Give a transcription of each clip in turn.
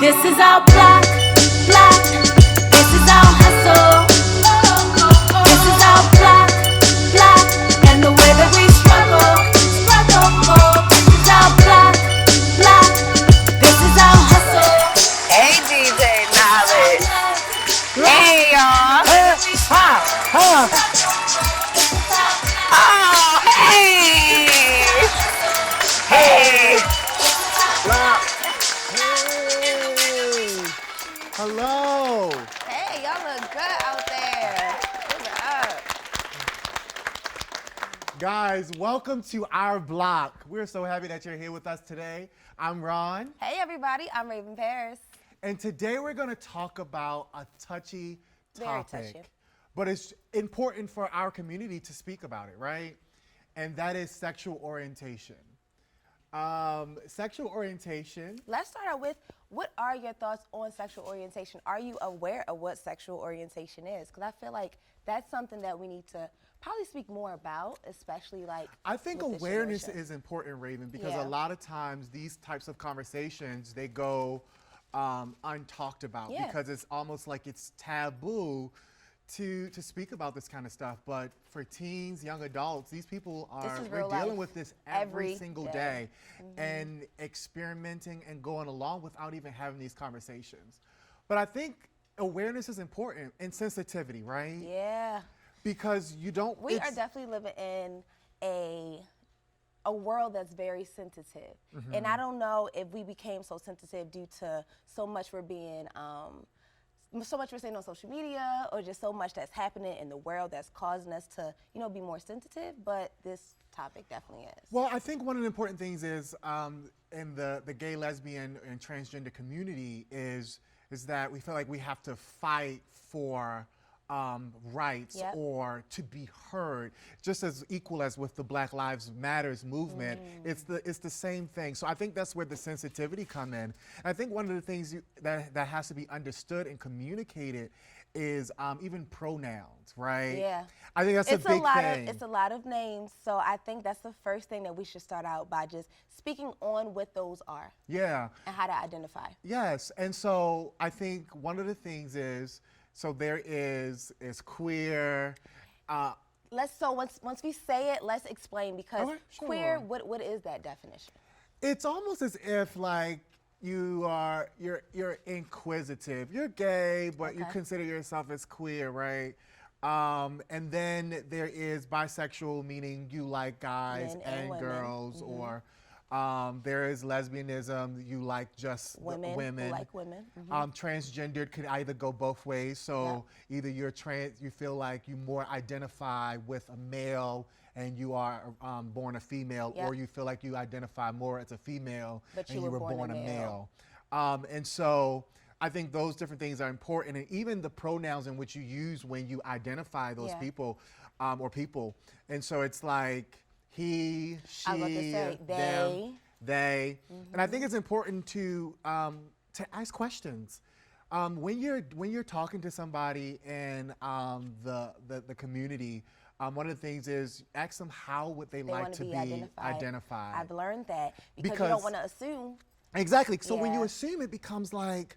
This is our block, block. This is our hustle. This is our block, block. And the way that we struggle, struggle. This is our block, block. This is our hustle. Hey, DJ Knowledge. Hey, y'all. Oh, hey. Hey. Hello. Hey, y'all look good out there. What's up? Guys, welcome to our block. We're so happy that you're here with us today. I'm Ron, Hey, everybody. I'm Raven Paris. and today we're going to talk about a touchy Very topic. touchy. But it's important for our community to speak about it, right? And that is sexual orientation. Sexual orientation. Let's start out with, what are your thoughts on sexual orientation? Are you aware of what sexual orientation is? Because I feel like that's something that we need to probably speak more about, especially like I think with this awareness generation. is important, Raven, because Yeah. a lot of times these types of conversations, they go untalked about Yeah. because it's almost like it's taboo to speak about this kind of stuff. But for teens, young adults, these people This are, is we're real dealing life. with this every Every single day. day and experimenting and going along without even having these conversations. But I think awareness is important and sensitivity, right? Yeah. Because you don't, We are it's- definitely living in a world that's very sensitive. Mm-hmm. And I don't know if we became so sensitive due to so much we're seeing on social media, or just so much that's happening in the world that's causing us to, be more sensitive, but this topic definitely is. Well, I think one of the important things is in the gay, lesbian, and transgender community is that we feel like we have to fight for rights Yep. or to be heard, just as equal as with the Black Lives Matters movement. It's the same thing. So I think that's where the sensitivity come in. And I think one of the things that has to be understood and communicated is even pronouns, right? Yeah. I think that's It's a big lot thing. of it's a lot of names, so I think that's the first thing that we should start out by, just speaking on what those are Yeah. and how to identify. Yes, and so I think one of the things is, so there is queer. Once we say it, let's explain, because Okay, sure. queer, what is that definition? It's almost as if like you're inquisitive. You're gay, but you Okay. consider yourself as queer, right? And then there is bisexual, meaning you like guys Men and and women. girls, or there is lesbianism, you like just the Women who women. like women. Transgendered could either go both ways. So either you're trans, you feel like you more identify with a male and you are born a female, Yep. or you feel like you identify more as a female But and you you were were born a male. male. And so I think those different things are important, and even the pronouns in which you use when you identify those Yeah. people or people. And so it's like he, she, I was about to say, them, they. And I think it's important to ask questions. When you're talking to somebody in the community, one of the things is ask them how would they like want to be be identified. I've learned that, because you Because- don't want to assume. Exactly. So when you Yeah. assume, it becomes like,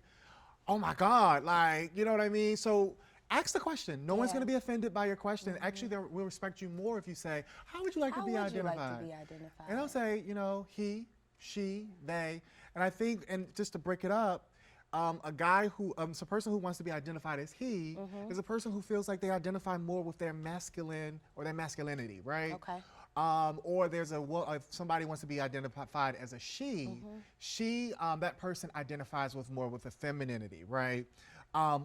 oh my God, like, you know what I mean? So ask the question. No one's Yeah. going to be offended by your question. Actually, they will respect you more if you say, how would you like How to be would you identified? like to be identified? And they'll say, he, she, they. And I think, and just to break it up, a guy who, a person who wants to be identified as he is a person who feels like they identify more with their masculine or their masculinity, right? Okay. Or there's if somebody wants to be identified as a she, that person identifies more with the femininity, right?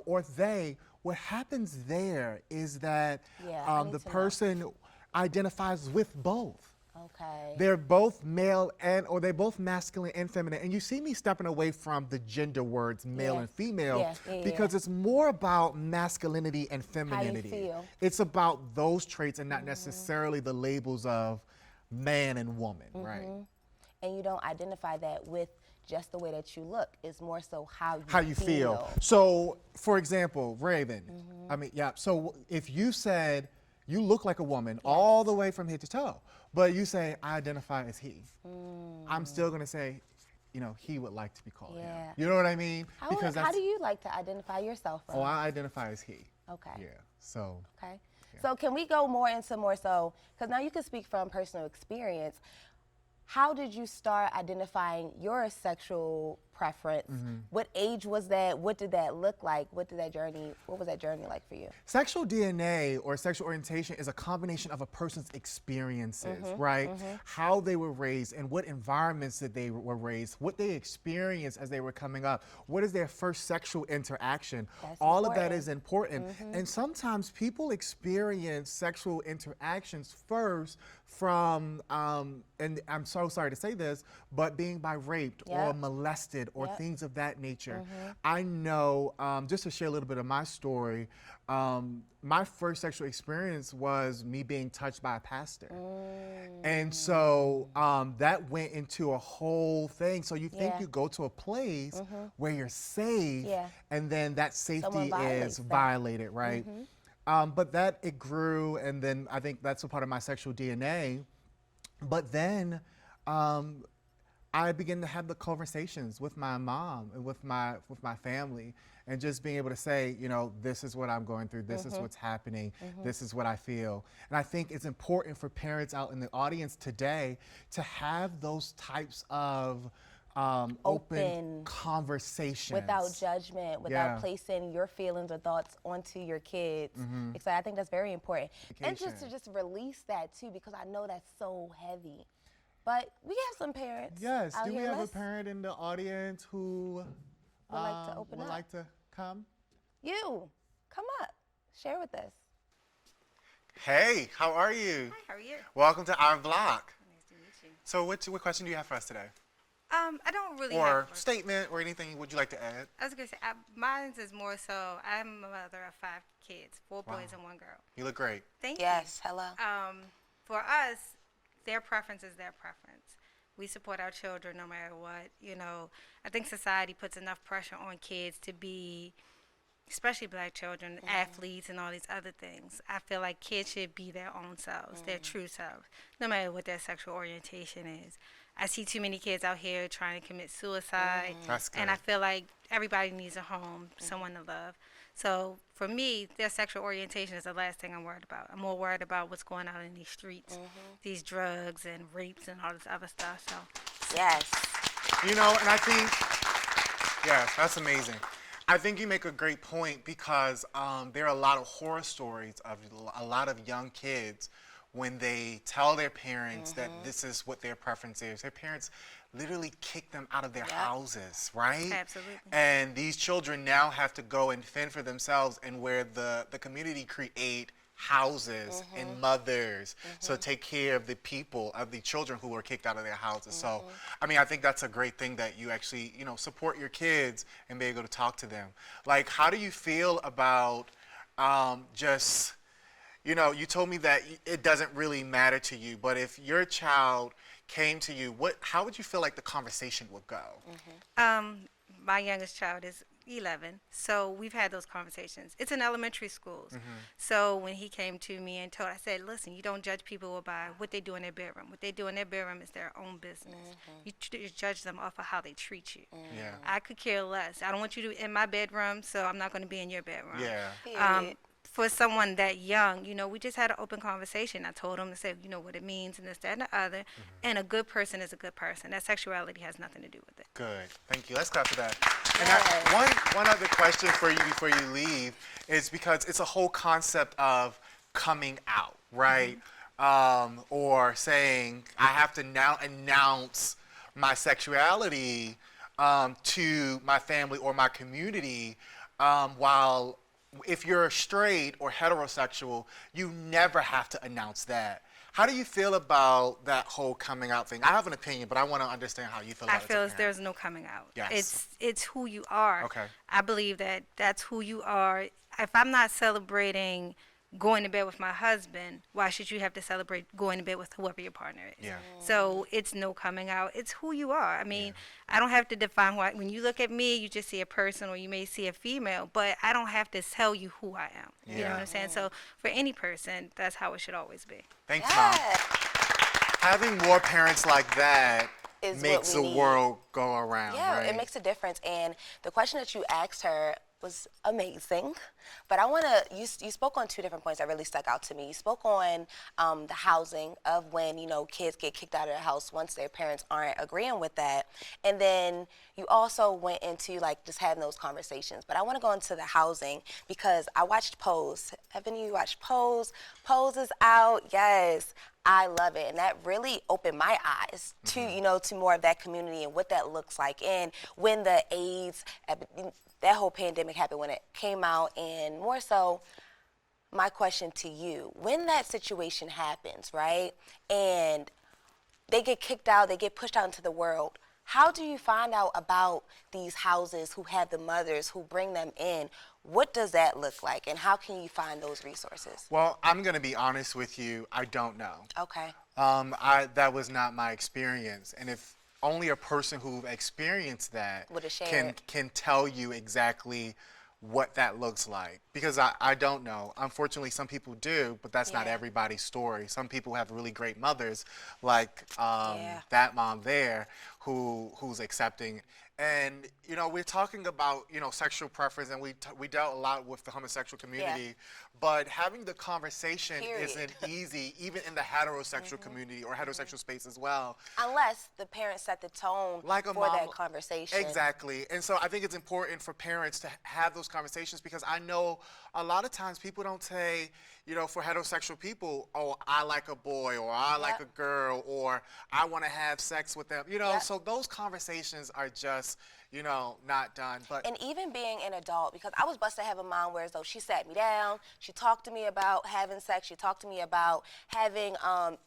Or they, what happens there is that Yeah, I need the to know. person identifies with both. Okay. They're both male or they're both masculine and feminine. And you see me stepping away from the gender words male Yeah. and female Yeah, because it's more about masculinity and femininity. feel. It's about those traits and not necessarily the labels of man and woman, right? And you don't identify that with just the way that you look. It's more so how you feel. So, for example, Raven, I mean, yeah. So if you said you look like a woman all the way from head to toe, but you say I identify as he, I'm still gonna say he would like to be called him. Yeah. You know what I mean? How do you like to identify yourself? Oh, I identify as he. Okay. Yeah. So. Okay. So can we go because now you can speak from personal experience. How did you start identifying your sexual preference? What age was that? What did that look like? What was that journey like for you? Sexual DNA or sexual orientation is a combination of a person's experiences, right? How they were raised and what environments that they were raised, what they experienced as they were coming up, what is their first sexual interaction. All of that is important. And sometimes people experience sexual interactions first from, and I'm so sorry to say this, but being by raped or molested or things of that nature. I know, just to share a little bit of my story, my first sexual experience was me being touched by a pastor. And so that went into a whole thing. So you think you go to a place where you're safe and then that safety is violated, right? But it grew, and then I think that's a part of my sexual DNA. But then I began to have the conversations with my mom and with my family, and just being able to say, this is what I'm going through, this is what's happening, this is what I feel. And I think it's important for parents out in the audience today to have those types of open conversations. Without judgment, without placing your feelings or thoughts onto your kids. So I think that's very important. And just to release that too, because I know that's so heavy. But we have some parents. Yes. out Do we here. have a parent in the audience who would like to open up? like to come? You, come up. Share with us. Hey, how are you? Hi, how are you? Welcome to our vlog. Nice to meet you. So what question do you have for us today? I don't really Or have statement or anything would you like to add? I was going to say, mine is more so, I'm a mother of 5 kids, 4 boys and 1 girl. You look great. Thank Yes, hello. you. For us, their preference is their preference. We support our children no matter what. I think society puts enough pressure on kids to be, especially black children, athletes and all these other things. I feel like kids should be their own selves, their true selves, no matter what their sexual orientation is. I see too many kids out here trying to commit suicide, That's good. and I feel like everybody needs a home, someone to love. So for me, their sexual orientation is the last thing I'm worried about. I'm more worried about what's going on in these streets, these drugs and rapes and all this other stuff. So Yes. And I think, yes, that's amazing. I think you make a great point because there are a lot of horror stories of a lot of young kids when they tell their parents that this is what their preference is. Their parents literally kick them out of their houses, right? Absolutely. And these children now have to go and fend for themselves, and where the community create houses and mothers so take care of the people, of the children who were kicked out of their houses. So I think that's a great thing that you actually support your kids and be able to talk to them. Like, how do you feel about just you told me that it doesn't really matter to you, but if your child came to you, how would you feel like the conversation would go? My youngest child is 11, so we've had those conversations. It's in elementary schools. So when he came to me and I said, listen, you don't judge people by what they do in their bedroom. What they do in their bedroom is their own business. You judge them off of how they treat you. Yeah. I could care less. I don't want you in my bedroom, so I'm not going to be in your bedroom. Yeah. For someone that young, we just had an open conversation. I told him to say, what it means and this, that, and the other. And a good person is a good person. That sexuality has nothing to do with it. Good. Thank you. Let's clap for that. And one other question for you before you leave is because it's a whole concept of coming out, right? Or saying I have to now announce my sexuality to my family or my community, while if you're straight or heterosexual, you never have to announce that. How do you feel about that whole coming out thing? I have an opinion, but I want to understand how you feel about it. I feel as there's no coming out. Yes. It's who you are. Okay. I believe that that's who you are. If I'm not celebrating going to bed with my husband, why should you have to celebrate going to bed with whoever your partner is? Yeah. So it's no coming out. It's who you are. I don't have to define when you look at me, you just see a person or you may see a female, but I don't have to tell you who I am. You know what I'm saying? So for any person, that's how it should always be. Thanks, Mom. Having more parents like that is makes what the we need. world go around. Yeah, right? it makes a difference. And the question that you asked her was amazing. But I want to, you spoke on two different points that really stuck out to me. You spoke on the housing of when, kids get kicked out of their house once their parents aren't agreeing with that. And then you also went into like just having those conversations. But I want to go into the housing because I watched Pose. Have any of you watched Pose? Pose is out, yes. I love it, and that really opened my eyes to to more of that community and what that looks like. And when the AIDS, that whole pandemic happened, when it came out, and more so, my question to you: when that situation happens, right, and they get kicked out, they get pushed out into the world. How do you find out about these houses who have the mothers who bring them in? What does that look like, and how can you find those resources? Well, I'm going to be honest with you. I don't know. Okay. That was not my experience, and if only a person who experienced that Would've shared. can tell you exactly what that looks like, because I don't know. Unfortunately, some people do, but that's not Yeah. everybody's story. Some people have really great mothers, like Yeah. that mom there, who's accepting. And we're talking about sexual preference, and we dealt a lot with the homosexual community, but having the conversation Period. isn't easy, even in the heterosexual community or heterosexual space as well. Unless the parents set the tone Like a for mom, that conversation. Exactly. And so I think it's important for parents to have those conversations, because I know a lot of times people don't say, for heterosexual people, oh, I like a boy, or I like a girl, or I want to have sex with them. So those conversations are just, not done. But And even being an adult, because I was blessed to have a mom where as though she sat me down, she talked to me about having sex, she talked to me about having,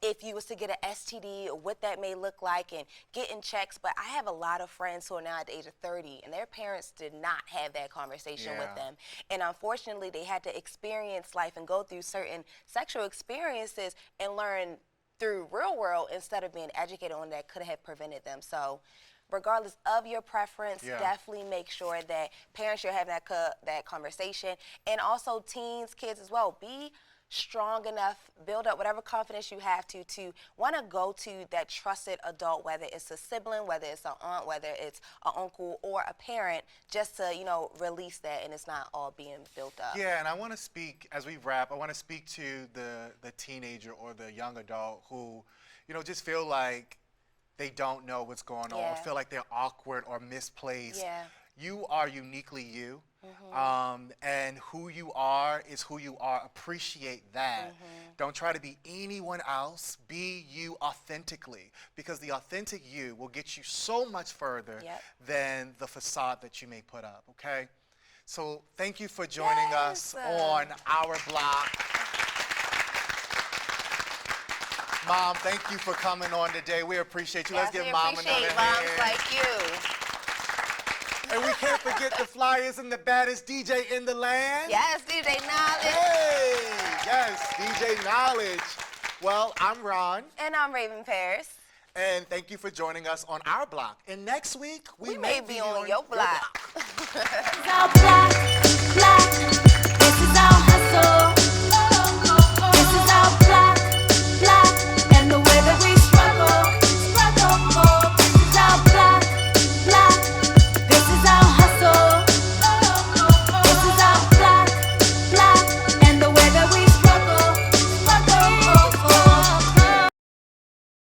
if you was to get an STD, or what that may look like, and getting checks. But I have a lot of friends who are now at the age of 30, and their parents did not have that conversation with them. And unfortunately, they had to experience life and go through certain sexual experiences and learn through real world instead of being educated on that could have prevented them. So regardless of your preference, definitely make sure that parents, you're having that conversation. And also teens, kids as well, be strong enough, build up whatever confidence you have to want to go to that trusted adult, whether it's a sibling, whether it's an aunt, whether it's an uncle or a parent, just to, release that and it's not all being built up. yeah, and I want to speak, as we wrap, I want to speak to the teenager or the young adult who, just feel like they don't know what's going on, or feel like they're awkward or misplaced. Yeah. You are uniquely you, and who you are is who you are. Appreciate that. Don't try to be anyone else. Be you authentically, because the authentic you will get you so much further than the facade that you may put up, okay? So thank you for joining us on Our Block. Mom, thank you for coming on today. We appreciate you. Let's Yes, give we Mom another appreciate moms hand. like you. And we can't forget the flyers and the baddest DJ in the land. Yes, DJ Knowledge. Hey, yes, DJ Knowledge. Well, I'm Ron, And I'm Raven Paris. and thank you for joining us on Our Block. And next week, We may be on your block. It's all black, black.